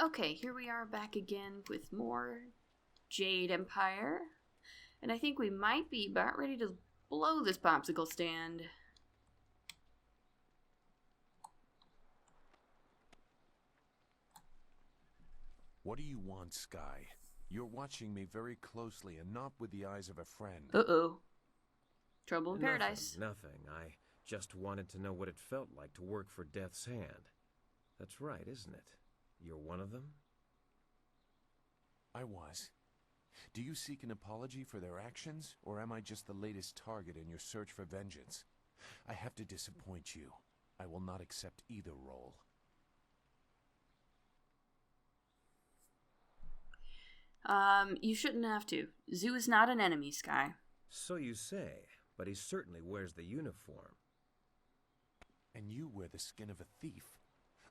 Okay, here we are back again with more Jade Empire. And I think we might be about ready to blow this popsicle stand. What do you want, Sky? You're watching me very closely and not with the eyes of a friend. Uh-oh. Trouble in paradise. Nothing. I just wanted to know what it felt like to work for Death's Hand. That's right, isn't it? You're one of them? I was. Do you seek an apology for their actions, or am I just the latest target in your search for vengeance? I have to disappoint you. I will not accept either role. You shouldn't have to. Zoo is not an enemy, Sky. So you say, but he certainly wears the uniform. And you wear the skin of a thief.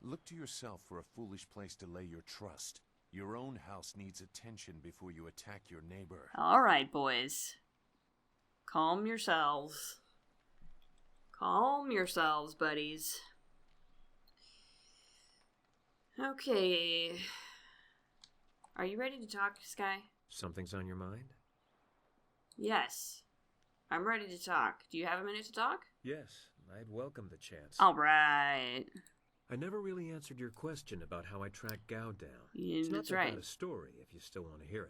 Look to yourself for a foolish place to lay your trust. Your own house needs attention before you attack your neighbor. Alright, boys. Calm yourselves. Calm yourselves, buddies. Okay. Are you ready to talk, Sky? Something's on your mind? Yes. I'm ready to talk. Do you have a minute to talk? Yes, I'd welcome the chance. Alright. I never really answered your question about how I tracked Gao down. Yeah, it's not that's that right. bad a story if you still want to hear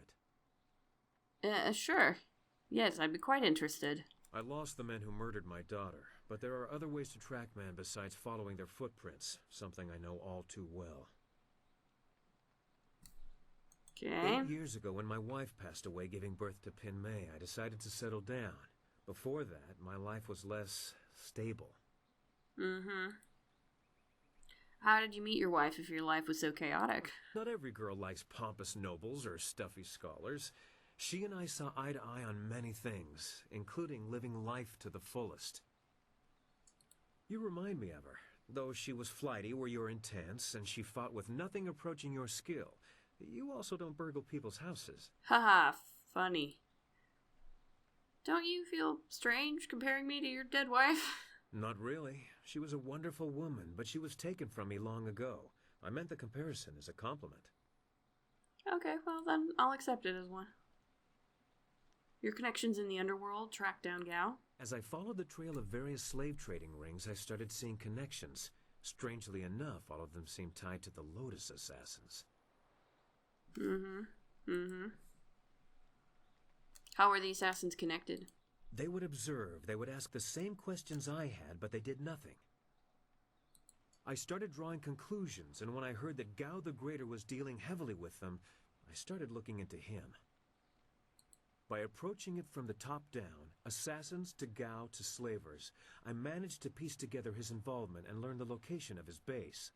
it. Sure. Yes, I'd be quite interested. I lost the men who murdered my daughter, but there are other ways to track men besides following their footprints, something I know all too well. Okay. 8 years ago, when my wife passed away giving birth to Pin Mei, I decided to settle down. Before that, my life was less stable. Mm-hmm. How did you meet your wife if your life was so chaotic? Not every girl likes pompous nobles or stuffy scholars. She and I saw eye to eye on many things, including living life to the fullest. You remind me of her. Though she was flighty where you're intense, and she fought with nothing approaching your skill. You also don't burgle people's houses. Haha, funny. Don't you feel strange comparing me to your dead wife? Not really. She was a wonderful woman, but she was taken from me long ago. I meant the comparison as a compliment. Okay, well then I'll accept it as one. Your connections in the underworld tracked down Gao? As I followed the trail of various slave trading rings, I started seeing connections. Strangely enough, all of them seemed tied to the Lotus Assassins. How were the assassins connected? They would observe, they would ask the same questions I had, but they did nothing. I started drawing conclusions, and when I heard that Gao the Greater was dealing heavily with them, I started looking into him. By approaching it from the top down, assassins to Gao to slavers, I managed to piece together his involvement and learn the location of his base.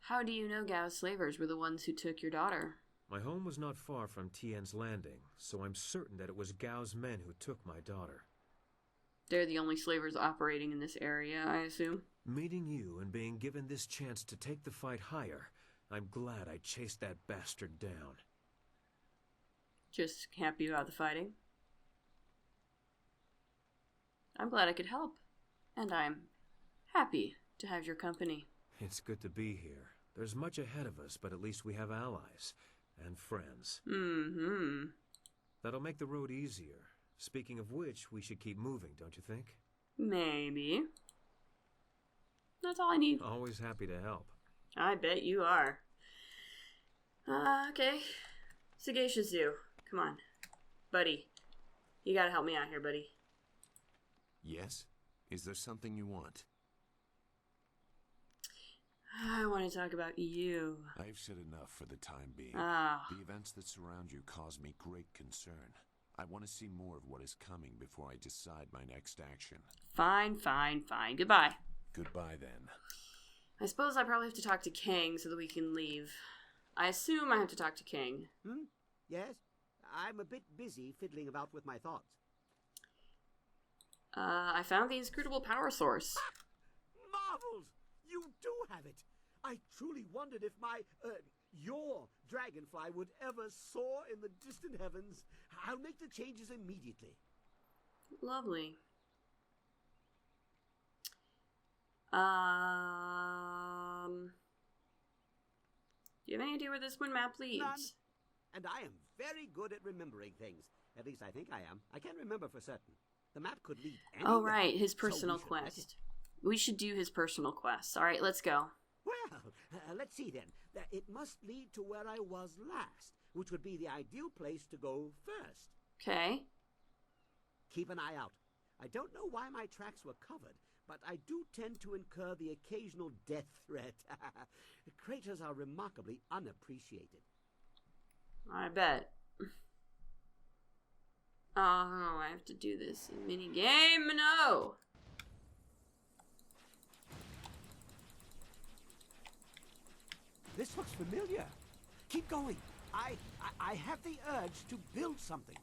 How do you know Gao's slavers were the ones who took your daughter? My home was not far from Tien's Landing, so I'm certain that it was Gao's men who took my daughter. They're the only slavers operating in this area, I assume? Meeting you and being given this chance to take the fight higher, I'm glad I chased that bastard down. Just happy about the fighting. I'm glad I could help. And I'm happy to have your company. It's good to be here. There's much ahead of us, but at least we have allies. And friends. Mm-hmm. That'll make the road easier. Speaking of which, we should keep moving, don't you think? Maybe. That's all I need. Always happy to help. I bet you are. Okay. Sagacious Zoo. Come on. Buddy. You gotta help me out here, buddy. Yes? Is there something you want? I want to talk about you. I've said enough for the time being. The events that surround you cause me great concern. I want to see more of what is coming before I decide my next action. Fine. Goodbye. Goodbye, then. I suppose I probably have to talk to King so that we can leave. I assume I have to talk to King. Yes? I'm a bit busy fiddling about with my thoughts. I found the inscrutable power source. Marvels! You do have it! I truly wondered if your dragonfly would ever soar in the distant heavens. I'll make the changes immediately. Lovely. Do you have any idea where this one map leads? None. And I am very good at remembering things. At least I think I am. I can't remember for certain. The map could lead anywhere. Oh, right. His personal so we should let quest. it. We should do his personal quest. All right, let's go. Well, let's see then. It must lead to where I was last, which would be the ideal place to go first. Okay. Keep an eye out. I don't know why my tracks were covered, but I do tend to incur the occasional death threat. Craters are remarkably unappreciated. I bet. Oh, I have to do this mini game? No! This looks familiar. Keep going. I have the urge to build something.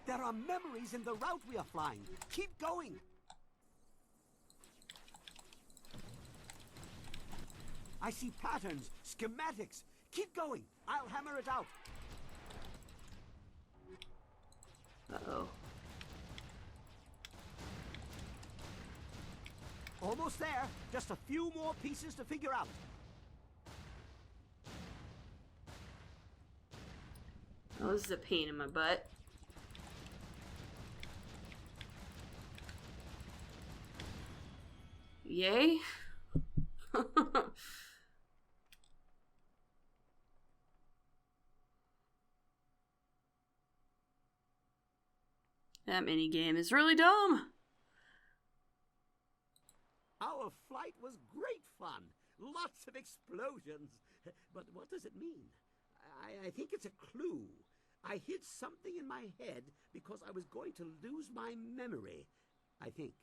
There are memories in the route we are flying. Keep going. I see patterns, schematics. Keep going. I'll hammer it out. Uh-oh. Almost there. Just a few more pieces to figure out. Oh, this is a pain in my butt. Yay? That minigame is really dumb. Our flight was great fun. Lots of explosions. But what does it mean? I think it's a clue. I hid something in my head because I was going to lose my memory, I think.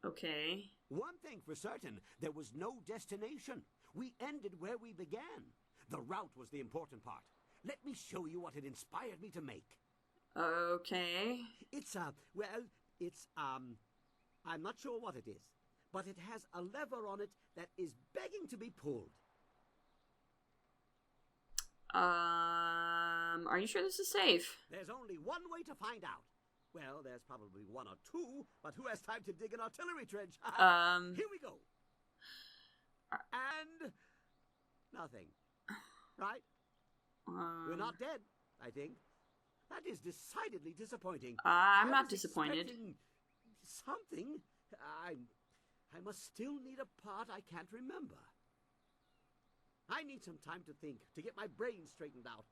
Okay. One thing for certain, there was no destination. We ended where we began. The route was the important part. Let me show you what it inspired me to make. Okay. I'm not sure what it is, but it has a lever on it that is begging to be pulled. Are you sure this is safe? There's only one way to find out. Well, there's probably one or two, but who has time to dig an artillery trench? Here we go. And nothing. Right? We're not dead, I think. That is decidedly disappointing. I'm I not was disappointed. expecting something. I must still need a part I can't remember. I need some time to think, to get my brain straightened out.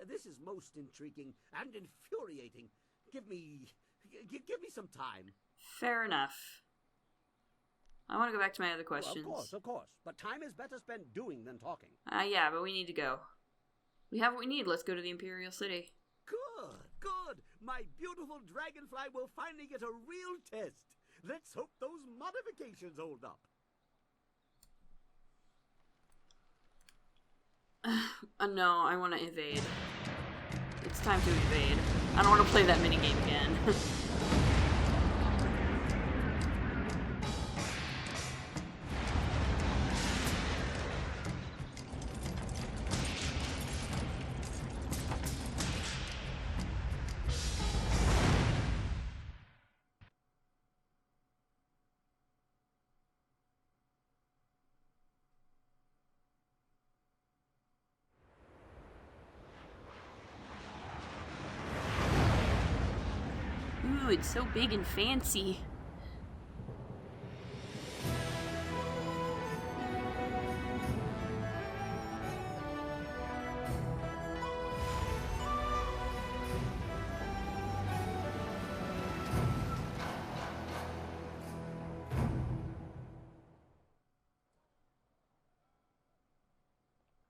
This is most intriguing and infuriating. Give me some time. Fair enough. I want to go back to my other questions. Well, of course. But time is better spent doing than talking. Yeah, but we need to go. We have what we need. Let's go to the Imperial City. Good. My beautiful dragonfly will finally get a real test. Let's hope those modifications hold up. No, I want to evade. It's time to evade. I don't want to play that minigame again. Ooh, it's so big and fancy.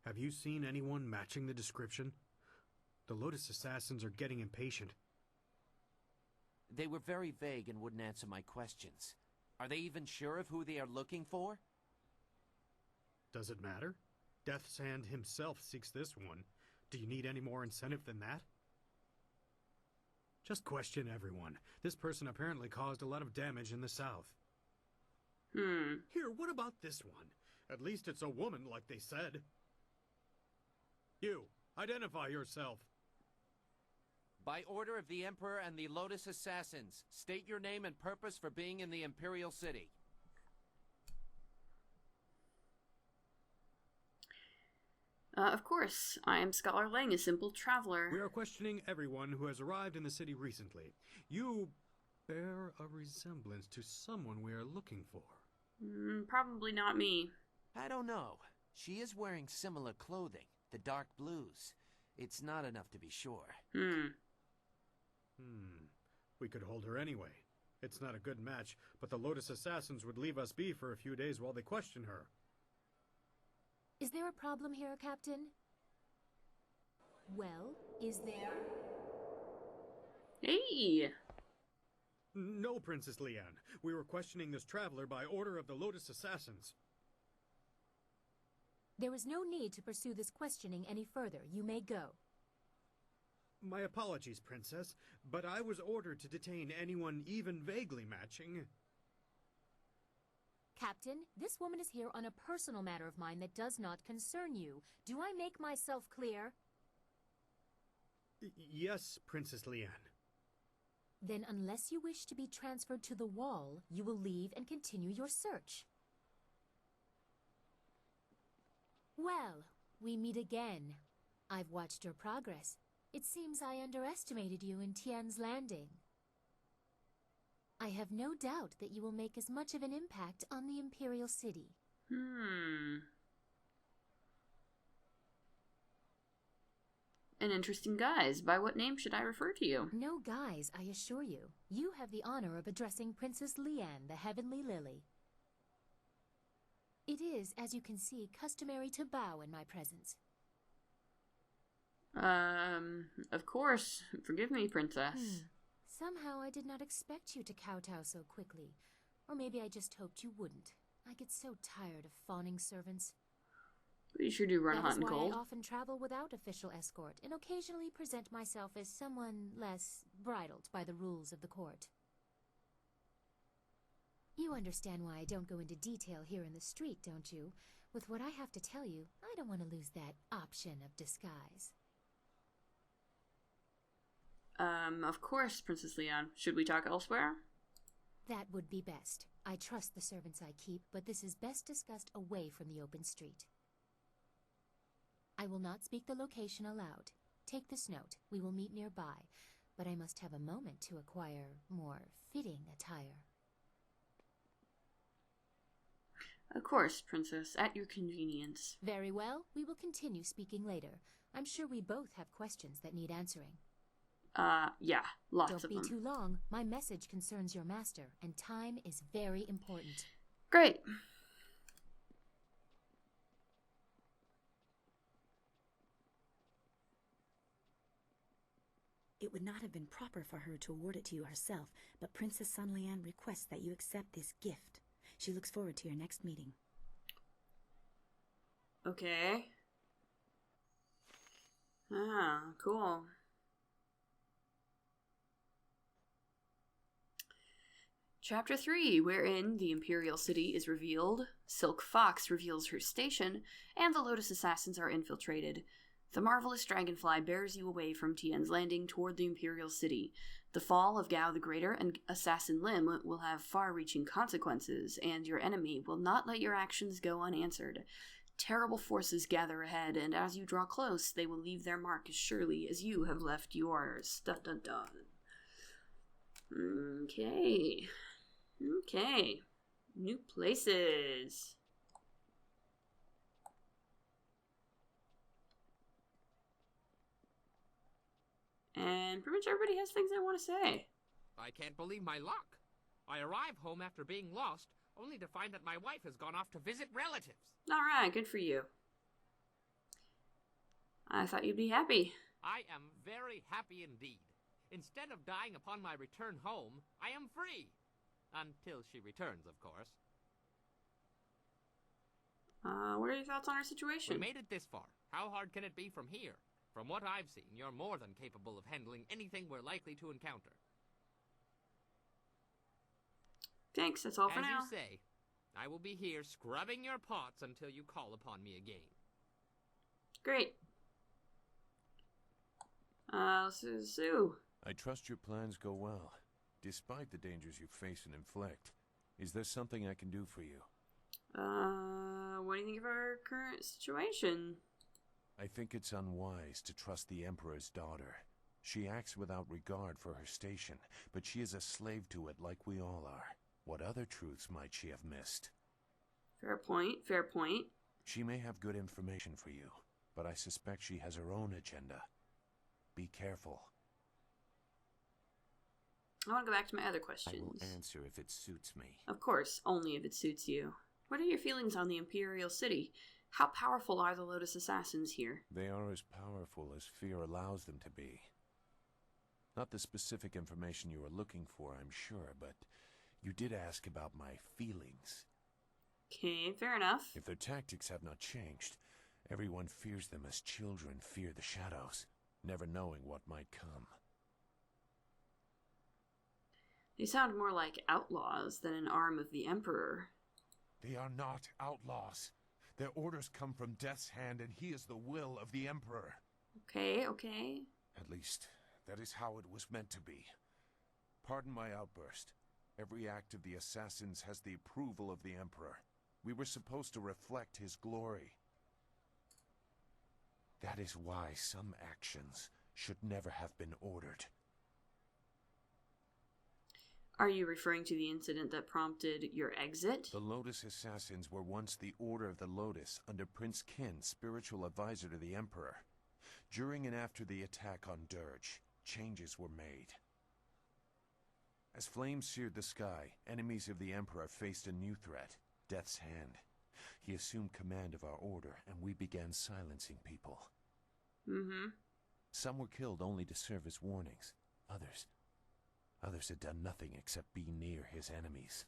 Have you seen anyone matching the description? The Lotus Assassins are getting impatient. They were very vague and wouldn't answer my questions. Are they even sure of who they are looking for? Does it matter? Death's Hand himself seeks this one. Do you need any more incentive than that? Just question everyone. This person apparently caused a lot of damage in the south. Here, what about this one? At least it's a woman, like they said. You, identify yourself. By order of the Emperor and the Lotus Assassins, state your name and purpose for being in the Imperial City. Of course. I am Scholar Lang, a simple traveler. We are questioning everyone who has arrived in the city recently. You bear a resemblance to someone we are looking for. Probably not me. I don't know. She is wearing similar clothing, the dark blues. It's not enough to be sure. We could hold her anyway. It's not a good match, but the Lotus Assassins would leave us be for a few days while they question her. Is there a problem here, Captain? Well, is there? Hey! No, Princess Leanne. We were questioning this traveler by order of the Lotus Assassins. There is no need to pursue this questioning any further. You may go. My apologies, Princess, but I was ordered to detain anyone even vaguely matching. Captain, this woman is here on a personal matter of mine that does not concern you. Do I make myself clear? Yes, Princess Leanne. Then unless you wish to be transferred to the wall, you will leave and continue your search. Well, we meet again. I've watched your progress. It seems I underestimated you in Tian's Landing. I have no doubt that you will make as much of an impact on the Imperial City. An interesting guise. By what name should I refer to you? No guise, I assure you. You have the honor of addressing Princess Leanne, the Heavenly Lily. It is, as you can see, customary to bow in my presence. Of course. Forgive me, Princess. Somehow I did not expect you to kowtow so quickly. Or maybe I just hoped you wouldn't. I get so tired of fawning servants. You sure do run That hot is and why cold. I often travel without official escort, and occasionally present myself as someone less bridled by the rules of the court. You understand why I don't go into detail here in the street, don't you? With what I have to tell you, I don't want to lose that option of disguise. Of course, Princess Leon. Should we talk elsewhere? That would be best. I trust the servants I keep, but this is best discussed away from the open street. I will not speak the location aloud. Take this note. We will meet nearby, but I must have a moment to acquire more fitting attire. Of course, Princess. At your convenience. Very well. We will continue speaking later. I'm sure we both have questions that need answering. Yeah. Lots Don't of be them. too long. My message concerns your master, and time is very important. Great. It would not have been proper for her to award it to you herself, but Princess Sun Lian requests that you accept this gift. She looks forward to your next meeting. Okay. Ah, cool. Chapter 3, wherein the Imperial City is revealed, Silk Fox reveals her station, and the Lotus Assassins are infiltrated. The marvelous dragonfly bears you away from Tian's Landing toward the Imperial City. The fall of Gao the Greater and Assassin Lim will have far-reaching consequences, and your enemy will not let your actions go unanswered. Terrible forces gather ahead, and as you draw close, they will leave their mark as surely as you have left yours. Dun dun dun. Okay. Okay. New places. And pretty much everybody has things they want to say. I can't believe my luck. I arrive home after being lost, only to find that my wife has gone off to visit relatives. Alright, good for you. I thought you'd be happy. I am very happy indeed. Instead of dying upon my return home, I am free. Until she returns, of course. What are your thoughts on our situation? We made it this far. How hard can it be from here? From what I've seen, you're more than capable of handling anything we're likely to encounter. Thanks, that's all for now. As you say, I will be here scrubbing your pots until you call upon me again. Great. Sue. I trust your plans go well, despite the dangers you face and inflict. Is there something I can do for you? What do you think of our current situation? I think it's unwise to trust the Emperor's daughter. She acts without regard for her station, but she is a slave to it like we all are. What other truths might she have missed? Fair point, fair point. She may have good information for you, but I suspect she has her own agenda. Be careful. I want to go back to my other I questions. will answer if it suits me. Of course, only if it suits you. What are your feelings on the Imperial City? How powerful are the Lotus Assassins here? They are as powerful as fear allows them to be. Not the specific information you are looking for, I'm sure, but you did ask about my feelings. Okay, fair enough. If their tactics have not changed, everyone fears them as children fear the shadows, never knowing what might come. They sound more like outlaws than an arm of the Emperor. They are not outlaws. Their orders come from Death's Hand, and he is the will of the Emperor. Okay, okay. At least, that is how it was meant to be. Pardon my outburst. Every act of the assassins has the approval of the Emperor. We were supposed to reflect his glory. That is why some actions should never have been ordered. Are you referring to the incident that prompted your exit? The Lotus Assassins were once the Order of the Lotus under Prince Qin, spiritual advisor to the Emperor. During and after the attack on Dirge, changes were made. As flames seared the sky, enemies of the Emperor faced a new threat, Death's Hand. He assumed command of our order, and we began silencing people. Mm-hmm. Some were killed only to serve as warnings. Others had done nothing except be near his enemies.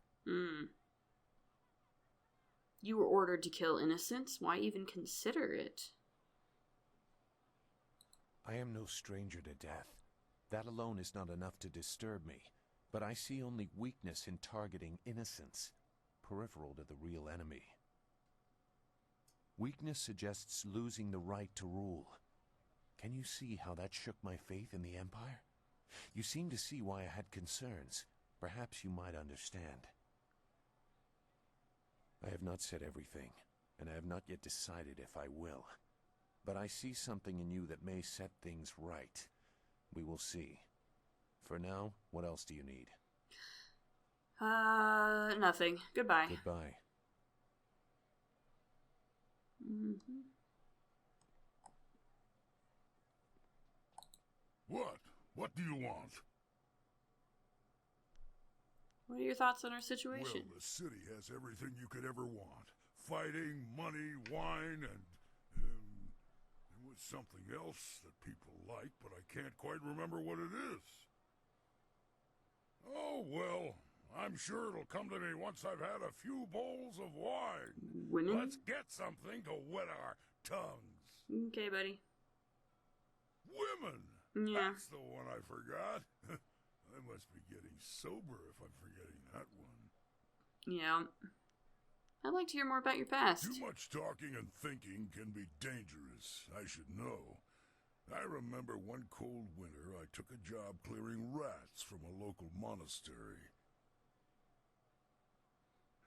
You were ordered to kill innocents? Why even consider it? I am no stranger to death. That alone is not enough to disturb me, but I see only weakness in targeting innocents, peripheral to the real enemy. Weakness suggests losing the right to rule. Can you see how that shook my faith in the Empire? You seem to see why I had concerns. Perhaps you might understand. I have not said everything, and I have not yet decided if I will. But I see something in you that may set things right. We will see. For now, what else do you need? Nothing. Goodbye. Goodbye. Mm-hmm. What do you want? What are your thoughts on our situation? Well, the city has everything you could ever want. Fighting, money, wine, and there was something else that people like, but I can't quite remember what it is. Oh, well, I'm sure it'll come to me once I've had a few bowls of wine. Women? Let's get something to wet our tongues. Okay, buddy. Women! Yeah. That's the one I forgot. I must be getting sober if I'm forgetting that one. Yeah. I'd like to hear more about your past. Too much talking and thinking can be dangerous, I should know. I remember one cold winter I took a job clearing rats from a local monastery.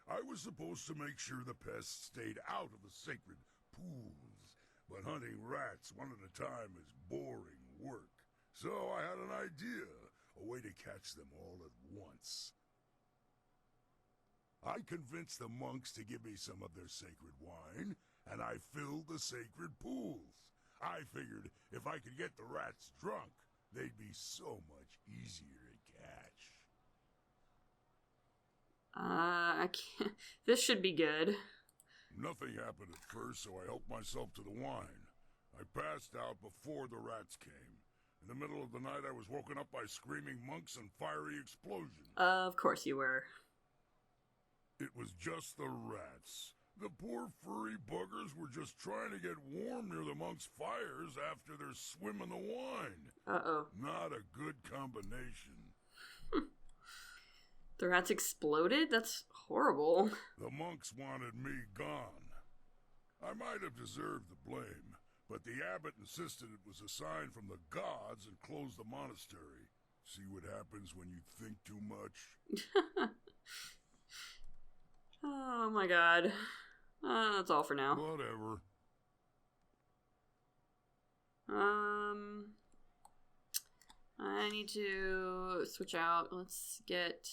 I was supposed to make sure the pests stayed out of the sacred pools, but hunting rats one at a time is boring work. So I had an idea, a way to catch them all at once. I convinced the monks to give me some of their sacred wine, and I filled the sacred pools. I figured if I could get the rats drunk, they'd be so much easier to catch. I can't. This should be good. Nothing happened at first, so I helped myself to the wine. I passed out before the rats came. In the middle of the night, I was woken up by screaming monks and fiery explosions. Of course you were. It was just the rats. The poor furry buggers were just trying to get warm near the monks' fires after their swim in the wine. Uh-oh. Not a good combination. The rats exploded? That's horrible. The monks wanted me gone. I might have deserved the blame, but the abbot insisted it was a sign from the gods and closed the monastery. See what happens when you think too much? Oh my god. That's all for now. Whatever. I need to switch out. Let's get...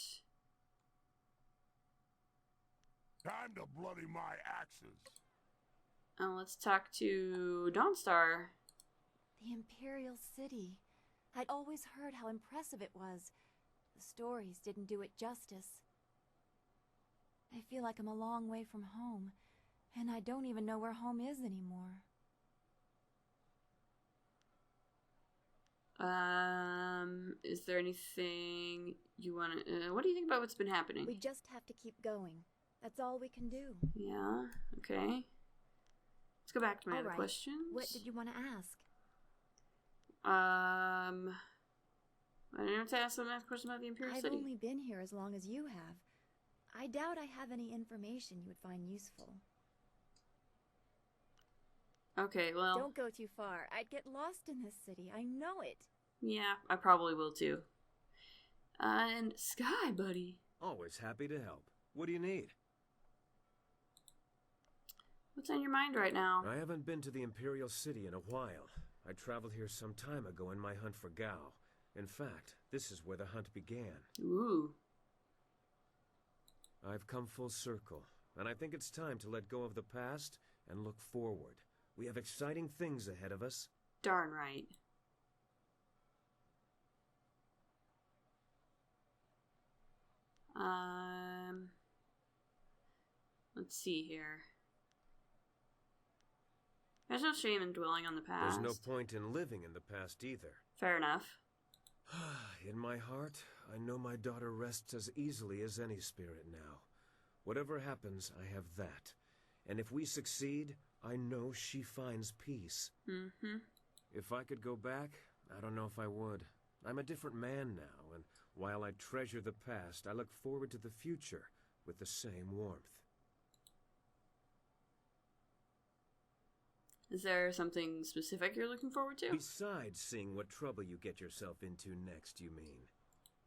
Time to bloody my axes. let's talk to Dawnstar. The Imperial City. I'd always heard how impressive it was. The stories didn't do it justice. I feel like I'm a long way from home, and I don't even know where home is anymore. Is there anything you want to... what do you think about what's been happening? We just have to keep going. That's all we can do. Yeah, okay. Let's go back to my other questions. What did you want to ask? I didn't have to ask the next question about the Imperial I've City. only been here as long as you have. I doubt I have any information you would find useful. Okay, well... Don't go too far. I'd get lost in this city. I know it. Yeah, I probably will too. And Sky, buddy. Always happy to help. What do you need? What's on your mind right now? I haven't been to the Imperial City in a while. I traveled here some time ago in my hunt for Gao. In fact, this is where the hunt began. Ooh. I've come full circle, and I think it's time to let go of the past and look forward. We have exciting things ahead of us. Darn right. Let's see here. There's no shame in dwelling on the past. There's no point in living in the past either. Fair enough. In my heart, I know my daughter rests as easily as any spirit now. Whatever happens, I have that. And if we succeed, I know she finds peace. Mm-hmm. If I could go back, I don't know if I would. I'm a different man now, and while I treasure the past, I look forward to the future with the same warmth. Is there something specific you're looking forward to? Besides seeing what trouble you get yourself into next, you mean?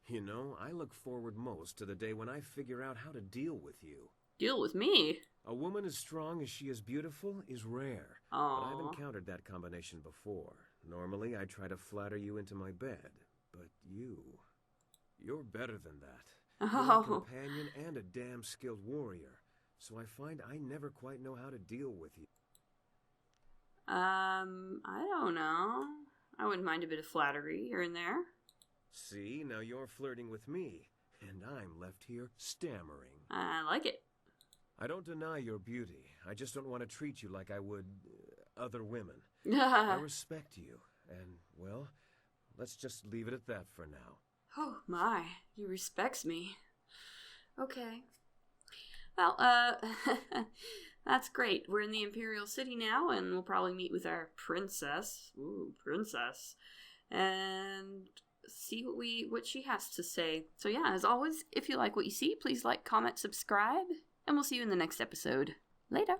You know, I look forward most to the day when I figure out how to deal with you. Deal with me? A woman as strong as she is beautiful is rare. Aww. But I've encountered that combination before. Normally, I try to flatter you into my bed. But you're better than that. Oh. You're a companion and a damn skilled warrior. So I find I never quite know how to deal with you. I don't know. I wouldn't mind a bit of flattery here and there. See, now you're flirting with me, and I'm left here stammering. I like it. I don't deny your beauty. I just don't want to treat you like I would other women. I respect you, and, well, let's just leave it at that for now. Oh my, he respects me. Okay. Well, that's great. We're in the Imperial City now, and we'll probably meet with our princess. Ooh, princess. And see what she has to say. So yeah, as always, if you like what you see, please like, comment, subscribe, and we'll see you in the next episode. Later.